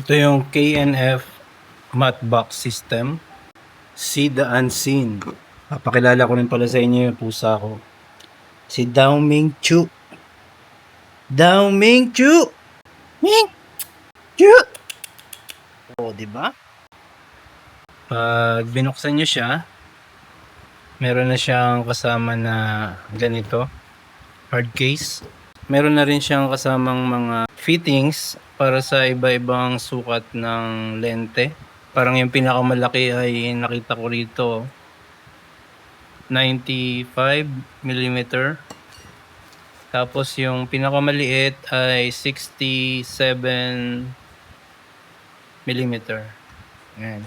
Ito yung KNF matte box system. See the unseen. Papakilala ko rin pala sa inyo yung pusa ko. Si Dao Ming Chu. Dao Ming Chu! Ming Chu! O, diba? Pag binuksan nyo siya, meron na siyang kasama na ganito, hard case. Meron na rin siyang kasamang mga fittings para sa iba-ibang sukat ng lente. Parang yung pinakamalaki ay nakita ko rito 95mm. Tapos yung pinakamaliit ay 67mm. Ayan.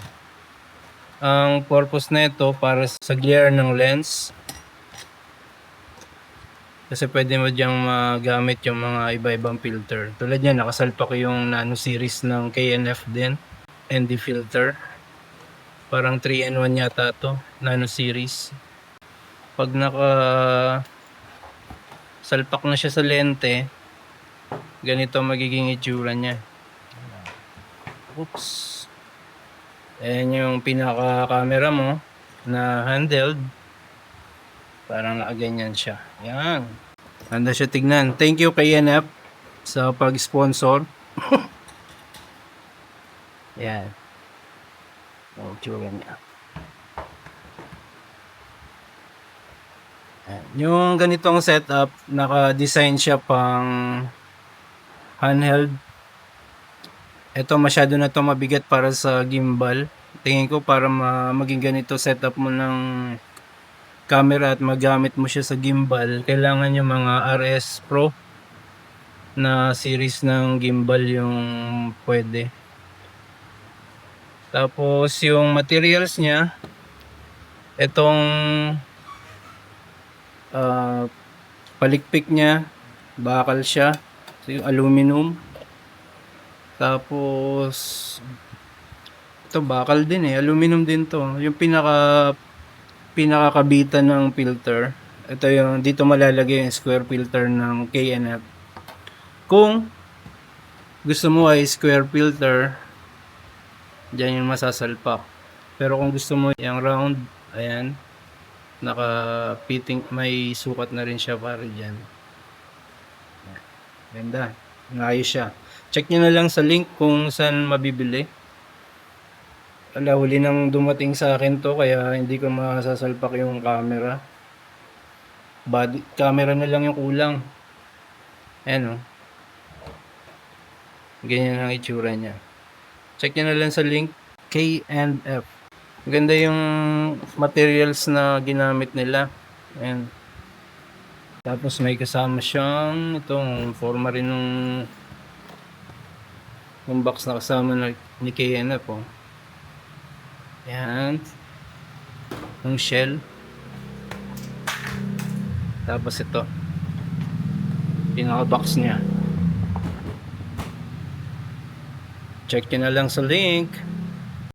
Ang purpose na ito para sa glare ng lens. Kasi pwede mo diyang magamit yung mga iba-ibang filter. Tulad yan, nakasalpak yung nano series ng KNF din. ND filter. Parang 3-in-1 yata to, nano series. Pag naka salpak na siya sa lente, ganito magiging itsura niya. Oops. Ayan yung pinaka camera mo na handheld. Parang nakaganyan siya. Yan. Ganda siya tignan. Thank you KNF sa pag-sponsor. Yan. Ang tsura niya. Yan. Yung ganitong setup, naka-design siya pang handheld. Ito masyado na to mabigat para sa gimbal. Tingin ko para maging ganito setup mo ng camera at magamit mo siya sa gimbal, kailangan yung mga RS Pro na series ng gimbal yung pwede. Tapos yung materials niya, itong palikpik niya, bakal siya. So yung aluminum. Tapos ito bakal din aluminum din to. Yung pinakakabitan ng filter, ito yung dito malalagay yung square filter ng KNF. Kung gusto mo ay square filter, dyan yung masasalpak. Pero kung gusto mo yung round, ayan, naka-fitting, may sukat na rin siya para dyan. Ganda, ayos siya. Check nyo na lang sa link kung saan mabibili. Huli nang dumating sa akin to, kaya hindi ko masasalpak yung camera. Body camera na lang yung kulang. Ayan o. Ganyan ang itsura niya. Check nyo na lang sa link. KNF. Ganda yung materials na ginamit nila. Ayan. Tapos may kasama siyang itong forma rin ng box na kasama ni KNF oh. Yan. Yung shell. Tapos ito. Pinaka-box niya. Check nyo na lang sa link.